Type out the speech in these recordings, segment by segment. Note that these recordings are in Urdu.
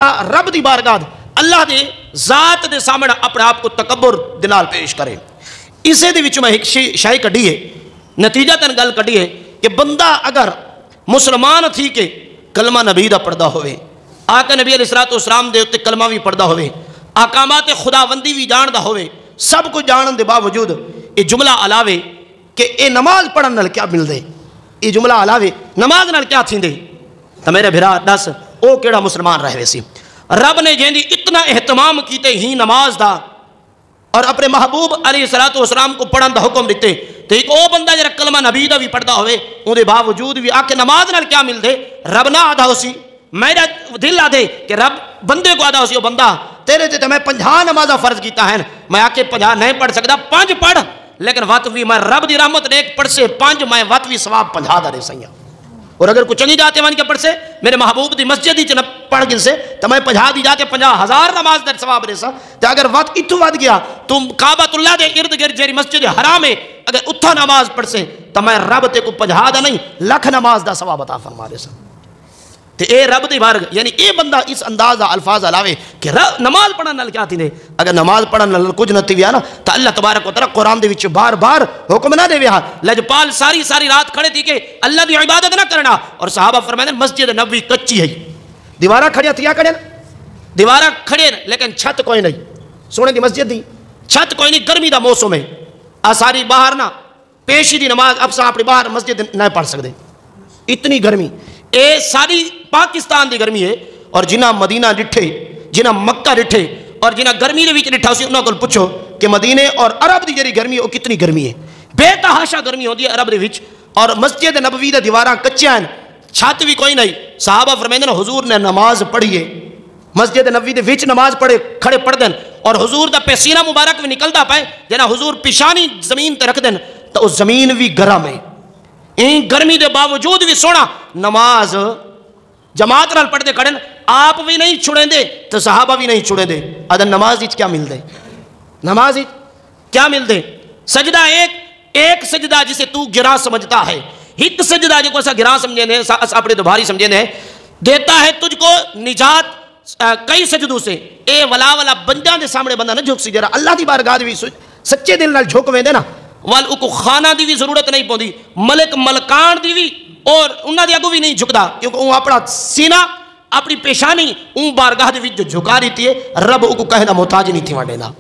رب دی بارگاہ اللہ دے ذات دے سامنے اپنے آپ کو تکبر دنال پیش کرے. اسے دے وچ میں ایک شاہی کڑی ہے، نتیجہ تن گل کڑی ہے کہ بندہ اگر مسلمان تھی کہ کلمہ نبی دا پڑھدا ہوئے، آقا نبی علیہ السلام دے اتے کلمہ بھی پڑھدا ہوئے، احکامات خداوندی بھی جاندا ہوئے، سب کو جانن دے باوجود یہ جملہ علاوے کہ اے نماز پڑھن نال کیا مل دے، یہ جملہ علاوے نماز نال کیا تھی دے، تو میرے بھرا دس او کیڑا مسلمان رہے سی. رب نے جیندی اتنا اہتمام کیتے ہی نماز دا اور اپنے محبوب علیہ السلام کو پڑھن دا حکم دیتے، تو ایک او بندہ جرا کلمہ نبی دا بھی پڑھدا ہوئے اون دے باوجود بھی آکے نماز نال کیا مل دے، رب نہ آدھا ہو سی. میرا دل آدھے کہ رب بندے کو آدھا ہو سی، او بندہ تیرے تے میں 50 نمازہ فرض کیتا ہے، میں آکے 50 نہیں پڑھ سکتا، 5 پڑھ، لیکن وقت بھی میں رب دی رحمت نے ایک پڑھ سے 5 میں وقت بھی ثواب 50 دا رہ سیاں. اور اگر کچھ نہیں جاتے وہاں کے پڑھ سے میرے محبوب دی مسجد ہی چنہ پڑھ گن سے تو میں 50 دی جاتے 50,000 نماز در ثواب رہسا. تو اگر وقت اتو ود گیا تم کعبۃ اللہ دے ارد گرد جیری مسجد حرام ہے اگر اتھا نماز پڑھ سے تو میں رب تے کو 50 دا نہیں لکھ نماز دا ثواب عطا فرما رہسا. تو اے رب دی بارگاہ یعنی اے بندہ اس انداز الفاظ علاوے کہ نماز پڑھن نال کیا تھی نے، اگر نماز پڑھن نال کچھ نہ تھی نا تو اللہ تبارک و تعالی قرآن دے وچ بار بار حکم نہ دے ویا. لجپال ساری رات کھڑے تھی کہ اللہ دی عبادت نہ کرنا، اور صحابہ فرمائے مسجد نبوی کچی ہے، دیوارہ کھڑیا تھیا کھڑے دیوارہ کھڑے لیکن چھت کوئی نہیں، سونے دی مسجد دی چھت کوئی نہیں، گرمی دا موسم ہے، ساری باہر نہ پیشی دی نماز اب سا اپنی باہر مسجد نہ پڑھ سکتے، اتنی گرمی اے ساری پاکستان دی گرمی ہے. اور جنہ مدینہ ڈٹھے جنہ مکہ ڈٹھے اور جنہ گرمی دے وچ ڈٹھا سی انہاں کول پوچھو کہ مدینے اور عرب دی جڑی گرمی ہے وہ کتنی گرمی ہے، بے تحاشا گرمی ہوندی ہے عرب دے وچ. اور مسجد نبوی دے دیواراں کچیاں ہیں، چھت بھی کوئی نہیں. صحابہ فرماندے نے حضور نے نماز پڑھی ہے مسجد نبوی دے وچ نماز پڑھے کھڑے پڑھ دین اور حضور دا پسینہ مبارک بھی نکلدا پائے جنا حضور پیشانی زمین تے رکھ دین تو اس زمین بھی گرم ہے. این گرمی دے باوجود بھی سونا نماز جماعت نال پڑھ دے کھڑن، آپ بھی نہیں چھڑیں دے تو صحابہ بھی نہیں چھڑیں دے. ادھر نماز ہی کیا مل دے، نماز ہی کیا مل دے. سجدہ ایک سجدہ جسے تو گرا سمجھتا ہے، ایک سجدہ جو کو ایسا گرا سمجھیں دے اپنے دوباری سمجھیں دے دیتا ہے تجھ کو نجات کئی سجدوں سے. اے ولا بندیاں دے سامنے بندہ نہ جھک سی، جرا اللہ دی بارگاہ بھی سچے دل نال جھک ویندے نا وال کو خانہ دی بھی ضرورت نہیں پوندی، ملک ملکان دی بھی اور انہاں دی اگوں بھی نہیں جھکدا کیونکہ وہ اپنا سینہ اپنی پیشانی اون بارگاہ دے وچ جو جھکا رہی ہے رب کو کہنا محتاج نہیں تھی وانڈے دا.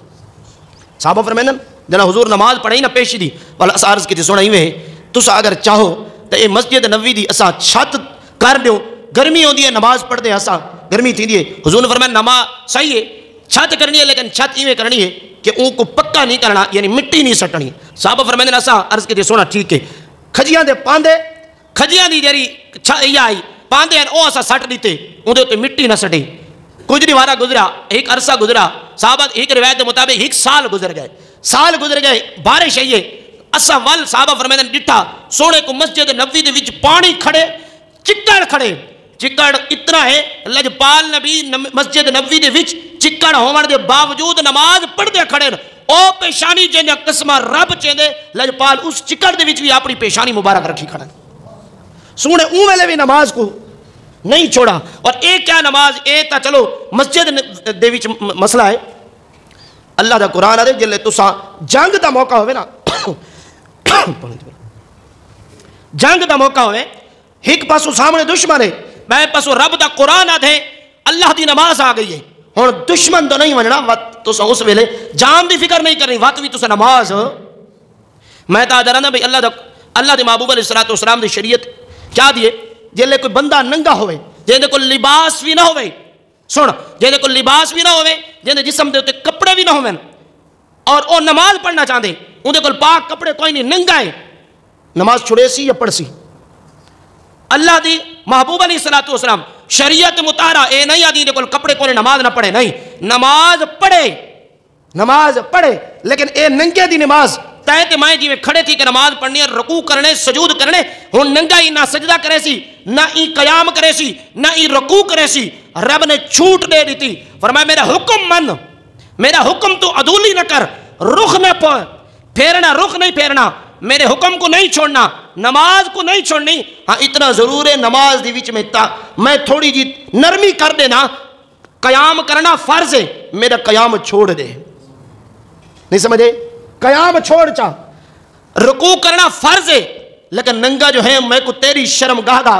صحابہ فرمائیں جنا حضور نماز پڑھائی نا پیشی دی والا اس عرض کی تھی سونا ہی میں تسا اگر چاہو تو اے مسجد نبوی دی اسا چھت کر دیو، گرمی ہوندی ہے نماز پڑھ دے اسا گرمی تھی دی ہے. حضور نے فرمایا نماز صحیح ہے چھت کرنی ہے لیکن چھت ایویں کرنی ہے کہ اون کو پکا نہیں کرنا یعنی مٹی نہیں سٹنی. صحابہ فرمائیں اسا عرض کی تھی سونا ٹھیک ہے کھجیاں دے پاندے کھجیاں دی جری یہ آئی پاندے ہیں او اسا سٹ دیتے اون دے تے مٹی نہ سٹی. کچھ نہیں وارا گزرا ایک عرصہ گزرا صحابہ ایک روایت کے مطابق ایک سال گزر گئے بارش ہے اسا ول صحابہ فرمائے ڈٹھا سونے کو مسجد نبوی دے وچ پانی کھڑے چکڑ اتنا ہے لجپال نبی مسجد نبوی دے وچ چکڑ ہون دے باوجود نماز پڑھ دے کھڑے او پیشانی جے قسمہ رب چیندے لجپال اس چکڑ دے وچ بھی اپنی پیشانی مبارک رکھی کھڑے سونے اون ویلے بھی نماز کو نہیں چھوڑا. اور ایک کیا نماز اے تا چلو مسجد دے وچ مسئلہ ہے اللہ دا قرآن آدھے جلے تسا جنگ دا موقع ہوئے نا جنگ دا موقع ہوئے ایک پاسو سامنے دشمن ہے میں پاسو رب دا قرآن آدھے اللہ دی نماز آ گئی ہے اور دشمن تو نہیں وننا وقت تسا اس ویلے جان دی فکر نہیں کرنی وقت بھی تسا نماز میں تا درانا بھئی اللہ دے محبوب علیہ السلام دی شریعت کیا دیئے جلے کوئی بندہ ننگا ہوئے جلے کوئی لباس بھی نہ ہوئے سن جلے کوئی لباس بھی نہ ہوئے جلے جسم دے ہوتے کپڑے بھی نہ ہوئے اور وہ نماز پڑھنا چاہتے انہیں کوئی پاک کپڑے کوئی نہیں ننگا ہے نماز چھڑے سی یا پڑھ سی. اللہ دی محبوب علیہ السلام شریعت مطالعہ اے نہیں آدھی دے کوئی کپڑے کوئی نماز نہ پڑھے نہیں نماز پڑھے لیکن اے ننگے دی نماز تیتے مائیں جی میں کھڑے تھی کہ نماز پڑھنی ہے رکوع کرنے سجود کرنے ہون ننگا ہی نہ سجدہ کرے سی نہ ہی قیام کرے سی نہ ہی رکوع کرے سی. رب نے چھوٹ دے دیتی فرمایا میرا حکم من میرا حکم تو عدولی نہ کر رخ نہ پھیرنا رخ نہیں پھیرنا میرے حکم کو نہیں چھوڑنا نماز کو نہیں چھوڑنی. ہاں اتنا ضرور ہے نماز دی وچ میں تھوڑی جی نرمی کر دینا قیام کرنا فرض ہے، میرا قیام چھوڑ دے. نہیں سمجھے؟ قیام چھوڑ چاہ. رکوع کرنا فرض ہے لیکن ننگا جو ہے میں کو تیری شرمگاہ دا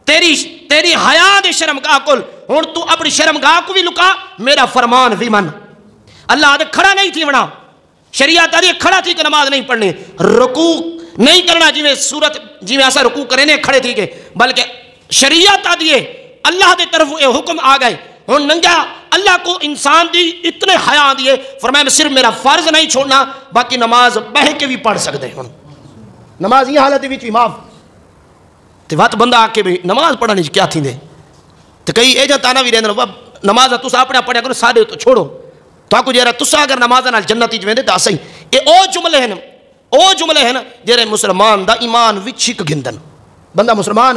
تیری حیا دے شرمگاہ کل ہن تو اپنی شرمگاہ کو بھی لکا، میرا فرمان بھی من. اللہ آدھے کھڑا نہیں تھی ونا، شریعت آدھے کھڑا تھی کہ نماز نہیں پڑھنی. رکوع نہیں کرنا جی میں ایسا رکوع کرنے کھڑے تھی کہ، بلکہ شریعت آدھے اللہ دے طرف اے حکم آ گئے. ہن ننگا اللہ کو انسان دی اتنے حیا دیے، فرمایا میں صرف میرا فرض نہیں چھوڑنا، باقی نماز بہ کے بھی پڑھ سکتے ہیں. نماز یہ حالت بھی معاف تے وقت بندہ آ کے بھی نماز پڑھنے کیا تھی دے تو کئی اے جا تانا بھی رہنے نماز تسا اپنے پڑھیا کرو سادے تو چھوڑو تو آکو جیرا تسا اگر نماز نال جنتی جویں دے تا صحیح. اے او جملے ہیں جیرے مسلمان دا ایمان وچ ہک گھندن. بندہ مسلمان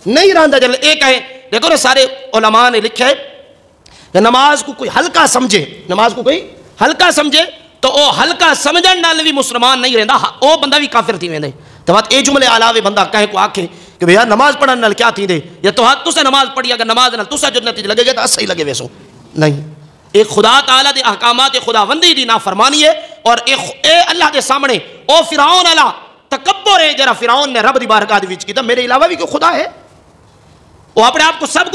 نہیں رہندا جل اے کہے دیکھو نا سارے علماء نے لکھا ہے کہ نماز کو کوئی ہلکا سمجھے، نماز کو کوئی ہلکا سمجھے تو او ہلکا سمجھن نال بھی مسلمان نہیں رہندا، او بندہ بھی کافر تھی ویندے. تو بات اے جملے علاوہ بندہ کہے کو آکھے کہ بھیا نماز پڑھن نال کیا تھی دے یا تو تسا نماز پڑھی اگر نماز نال تسا جو نتیجہ لگے گا تو صحیح لگے ویسو نہیں. ایک خدا تعالیٰ دے احکامات خداوندی دی نافرمانی ہے اور اے اللہ دے سامنے او فرعون علا تکبر ہے جرا فرعون نے رب دی بارگاہ دے وچ کیتا میرے علاوہ بھی کوئی خدا ہے. وہ اپنے آپ کو سب